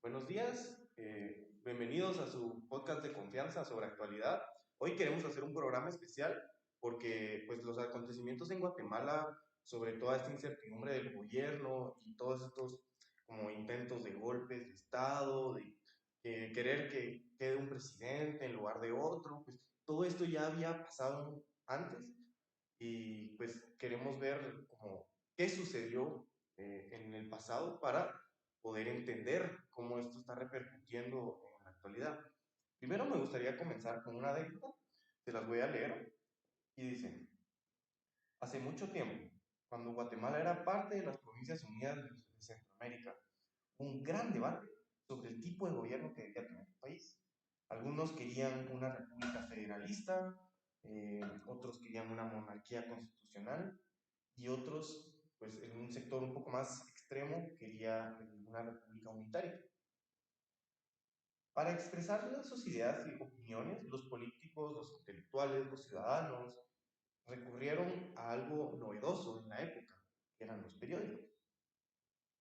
Buenos días, bienvenidos a su podcast de confianza sobre actualidad. Hoy queremos hacer un programa especial porque pues, los acontecimientos en Guatemala, sobre toda esta incertidumbre del gobierno y todos estos como intentos de golpes de Estado, de querer que quede un presidente en lugar de otro, pues todo esto ya había pasado antes y pues queremos ver como qué sucedió en el pasado para poder entender cómo esto está repercutiendo en la actualidad. Primero me gustaría comenzar con una anécdota, se las voy a leer y dice, hace mucho tiempo, cuando Guatemala era parte de las Provincias Unidas de Centroamérica, hubo un gran debate sobre el tipo de gobierno que debía tener el país. Algunos querían una república federalista, otros querían una monarquía constitucional y otros, pues en un sector un poco más extremo, quería una república unitaria. Para expresar sus ideas y opiniones, los políticos, los intelectuales, los ciudadanos recurrieron a algo novedoso en la época, que eran los periódicos.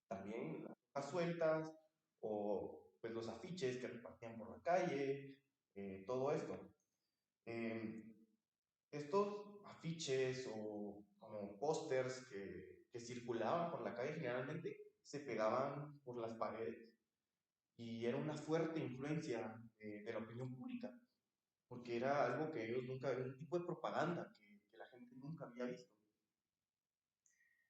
También las hojas sueltas o pues los afiches que repartían por la calle, todo esto. Eh, Estos afiches o como pósters que circulaban por la calle generalmente se pegaban por las paredes y era una fuerte influencia de la opinión pública, porque era algo que ellos nunca, un tipo de propaganda que la gente nunca había visto.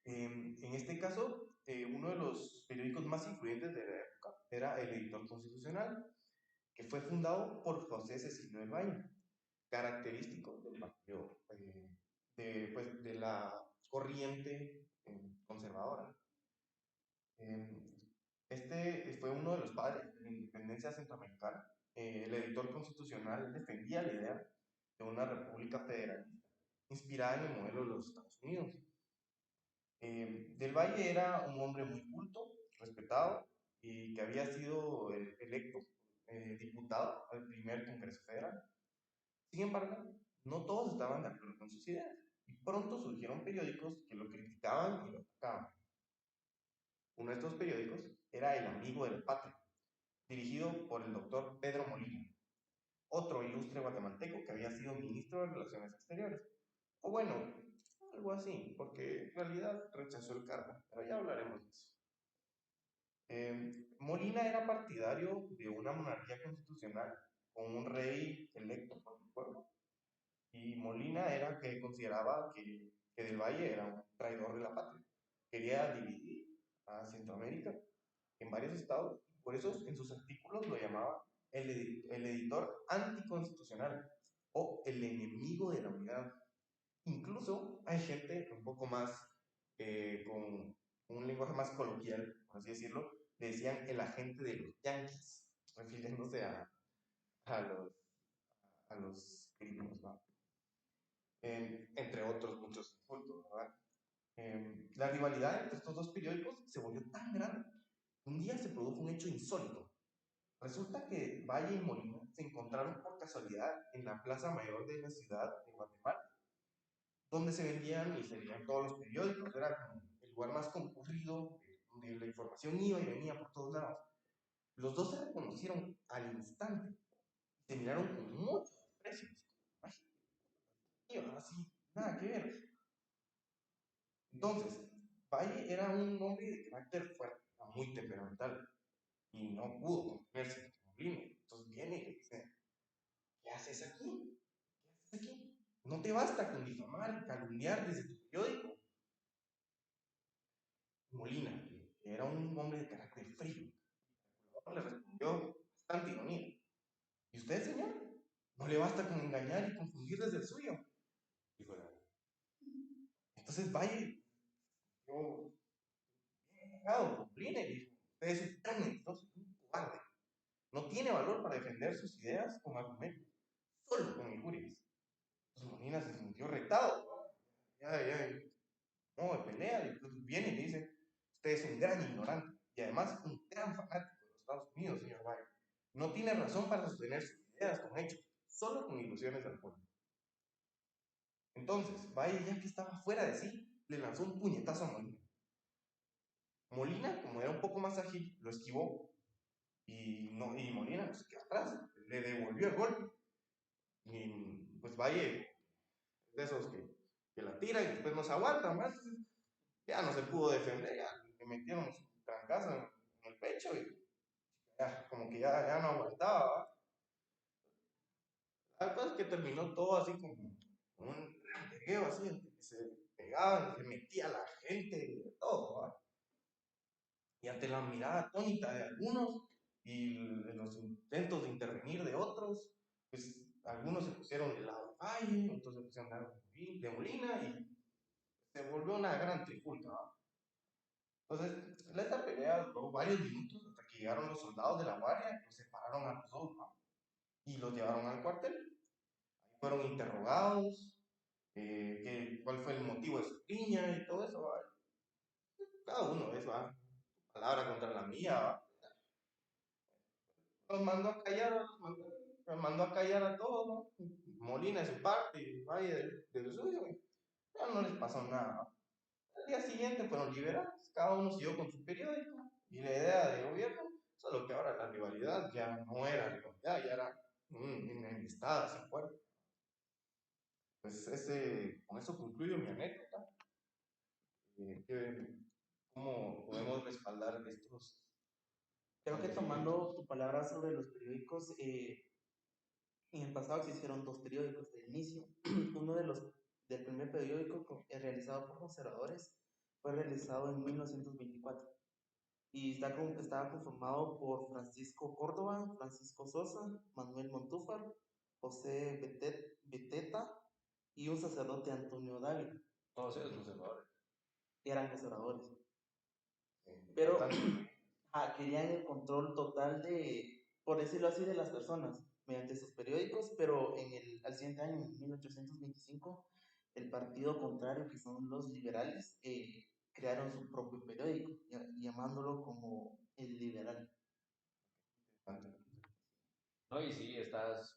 En este caso, uno de los periódicos más influyentes de la época era el Editor Constitucional, que fue fundado por José Cecilio del Valle, característico del partido, de la corriente conservadora. Este fue uno de los padres de la independencia centroamericana. El editor constitucional defendía la idea de una república federalista, inspirada en el modelo de los Estados Unidos. Del Valle era un hombre muy culto, respetado, y que había sido electo diputado al primer Congreso Federal. Sin embargo, no todos estaban de acuerdo con sus ideas, y pronto surgieron periódicos que lo criticaban y lo atacaban. Uno de estos periódicos era El Amigo del Patria, dirigido por el doctor Pedro Molina, otro ilustre guatemalteco que había sido ministro de Relaciones Exteriores. O bueno, algo así, porque en realidad rechazó el cargo, pero ya hablaremos de eso. Molina era partidario de una monarquía constitucional con un rey electo por el pueblo, y Molina era que consideraba que Del Valle era un traidor de la patria. Quería dividir a Centroamérica en varios estados, y por eso en sus artículos lo llamaba el editor anticonstitucional o el enemigo de la unidad. Incluso hay gente un poco más, con un lenguaje más coloquial, por así decirlo, le decían el agente de los yanquis, refiriéndose a los, a los gringos, ¿no? Entre otros muchos insultos, ¿verdad? La rivalidad entre estos dos periódicos se volvió tan grande que un día se produjo un hecho insólito. Resulta que Valle y Molina se encontraron por casualidad en la Plaza Mayor de la ciudad de Guatemala, donde se vendían y se vendían todos los periódicos. Era como el lugar más concurrido, donde la información iba y venía por todos lados. Los dos se reconocieron al instante y se miraron con muchos precios. Así, nada que ver. Entonces, Valle era un hombre de carácter fuerte, muy temperamental, y no pudo contenerse con Molina. Entonces viene y le dice, ¿qué haces aquí? ¿Qué haces aquí? ¿No te basta con difamar y calumniar desde tu periódico? Molina, que era un hombre de carácter frío, le respondió bastante ironía. ¿Y usted, señor? ¿No le basta con engañar y confundir desde el suyo? Dijo la. Entonces Valle, yo, bien enojado, con Molina, y dijo, usted es un tan mentiroso, un cobarde. No tiene valor para defender sus ideas con argumentos, solo con injurias. Entonces Molina se sintió retado. Ya, no, de pelea, y entonces viene y le dice, usted es un gran ignorante y además un gran fanático de los Estados Unidos, señor Valle. No tiene razón para sostener sus ideas con hechos, solo con ilusiones al pueblo. Entonces, Valle, ya que estaba fuera de sí, le lanzó un puñetazo a Molina. Molina, como era un poco más ágil, lo esquivó no, y Molina no se quedó atrás, le devolvió el golpe. Y pues Valle, de esos que la tira y después no se aguanta más, ya no se pudo defender, ya le metieron su trancazo en el pecho y ya, como que ya no aguantaba. ¿Va? La cosa es que terminó todo así como un regueo así, entre que se pegaban, se metía la gente, todo. ¿Va? Y ante la mirada atónita de algunos y los intentos de intervenir de otros, pues algunos se pusieron del lado de Valle, otros se pusieron del lado de Molina y se volvió una gran trifulca. ¿Va? Entonces, esta pelea duró varios minutos hasta que llegaron los soldados de la guardia y los separaron a los dos, ¿va? Y los llevaron al cuartel. Ahí fueron interrogados, cuál fue el motivo de su riña y todo eso. ¿Va? Cada uno, eso, ¿va? Palabra contra la mía. ¿Va? Los mandó a callar, los mandó a callar a todos, ¿no? Molina de su parte y Valle de lo suyo, pero no les pasó nada. Al día siguiente fueron liberados, cada uno siguió con su periódico y la idea de gobierno, solo que ahora la rivalidad ya no era rivalidad, ya era enemistad así fuerte. Pues con eso concluyo mi anécdota. ¿Cómo podemos respaldar estos Creo que tomando acontecimientos? tu palabra sobre los periódicos, en el pasado se hicieron dos periódicos de inicio. Uno del primer periódico realizado por conservadores fue realizado en 1924 y estaba conformado por Francisco Córdoba, Francisco Sosa, Manuel Montúfar, José Beteta y un sacerdote Antonio Dávila. Todos ellos conservadores. Eran conservadores. Pero Bastante. querían el control total de, por decirlo así, de las personas mediante sus periódicos, pero al siguiente año, en 1825, el partido contrario, que son los liberales, crearon su propio periódico, llamándolo como El Liberal. No, y sí, estás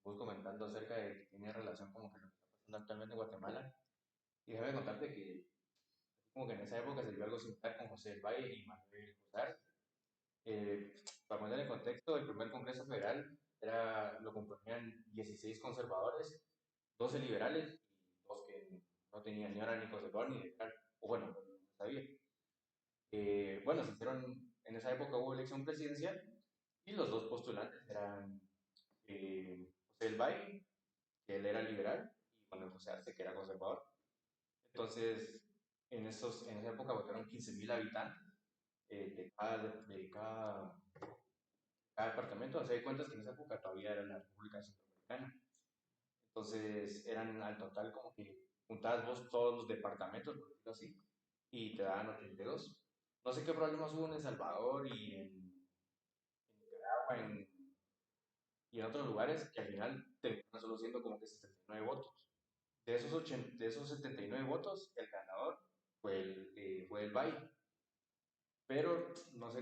vos comentando acerca de que tiene relación como que lo que está pasando actualmente en Guatemala. Y déjame contarte que como que en esa época se dio algo similar con José del Valle y Manuel José. Para poner en contexto, el primer Congreso Federal lo componían 16 conservadores, 12 liberales y dos que no tenían ni era ni conservador ni liberal, o bueno, no sabía. Bueno, se hicieron, en esa época hubo elección presidencial y los dos postulantes eran José del Valle, que él era liberal, y Manuel José Arce, que era conservador. Entonces, en esa época votaron 15.000 habitantes de cada departamento. Se da cuenta que en esa época todavía era la República Centroamericana. Entonces, eran al total como que juntabas vos todos los departamentos, por decirlo así, y te daban 82. No sé qué problemas hubo en El Salvador y en Nicaragua y en otros lugares que al final terminaron solo siendo como que 79 votos. De esos 79 votos, el ganador fue el Valle. Pero no sé,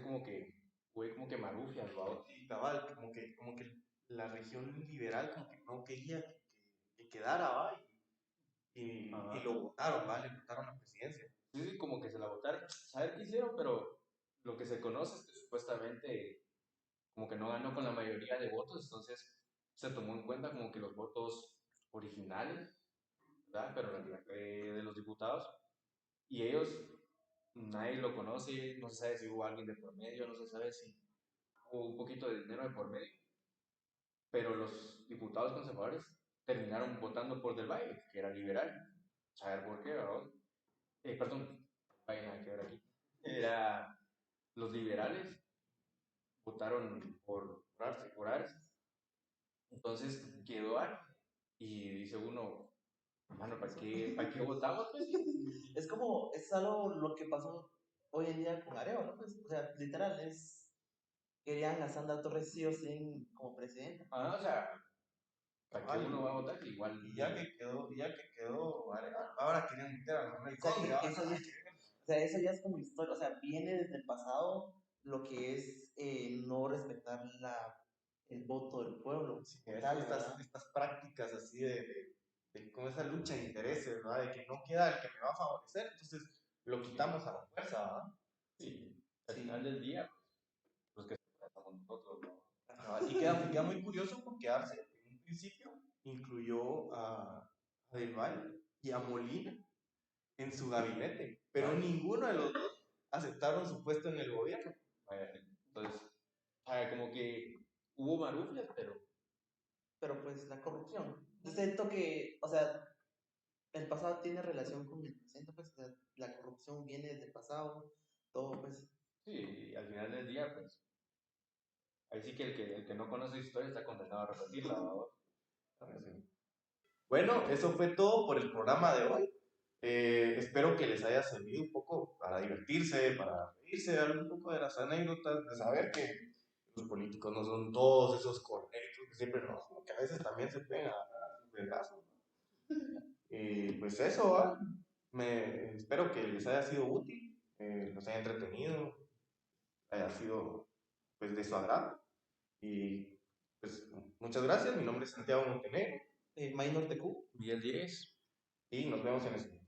fue como que marufias o algo. Sí, cabal, como que la región liberal como que no quería que quedara, ¿va? Y Ajá. lo votaron, ¿va? Le votaron la presidencia. Sí, sí, como que se la votaron. Saber qué hicieron, pero lo que se conoce es que supuestamente como que no ganó con la mayoría de votos, entonces se tomó en cuenta como que los votos originales, ¿verdad? Pero la realidad fue de los diputados. Y ellos, nadie lo conoce, no se sabe si hubo alguien de por medio, no se sabe si hubo un poquito de dinero de por medio, pero los diputados conservadores terminaron votando por Del Valle, que era liberal. Saber por qué, ¿verdad? Perdón, Valle nada que ver aquí. Era los liberales votaron por Arce. Entonces quedó ahí y dice uno, hermano, ¿para qué votamos? Pues? Es algo lo que pasó hoy en día con Arevalo, ¿no? Pues, o sea, literal, querían a Sandra Torres sí o sí como presidenta. O sea, ¿para qué Cabal, uno va a votar? Igual. ya que quedó, ahora quieren meter a Manuel O sea, Conde, ahora eso ya, nada que ver. o sea, eso ya es como historia, o sea, viene desde el pasado lo que es no respetar el voto del pueblo Sí, como tal, ¿verdad? estas prácticas así con esa lucha de intereses, ¿verdad? De que no queda el que me va a favorecer, entonces lo quitamos a la fuerza, ¿verdad? Sí, al final Sí. del día, pues que somos nosotros, ¿no? queda muy curioso porque Arce, en un principio, incluyó a Del Valle y a Molina en su gabinete, pero ninguno de los dos aceptaron su puesto en el gobierno. Entonces, como que hubo marufles, Pero pues la corrupción. Yo siento que, o sea, el pasado tiene relación con el presente, pues, o sea, la corrupción viene del pasado, todo, pues. sí, al final del día, pues, ahí sí que el que no conoce historia está condenado a repetirla, ¿verdad? Bueno, eso fue todo por el programa de hoy. Espero que les haya servido un poco para divertirse, para reírse, hablar un poco de las anécdotas, de saber que los políticos no son todos esos correctos que siempre no, sino que a veces también se pegan a sus vergazos. Y pues eso, ¿va? Espero que les haya sido útil, los haya entretenido, haya sido pues de su agrado. Y pues muchas gracias, mi nombre es Santiago Montenegro Minor TQ. Y el 10. y nos vemos en el siguiente.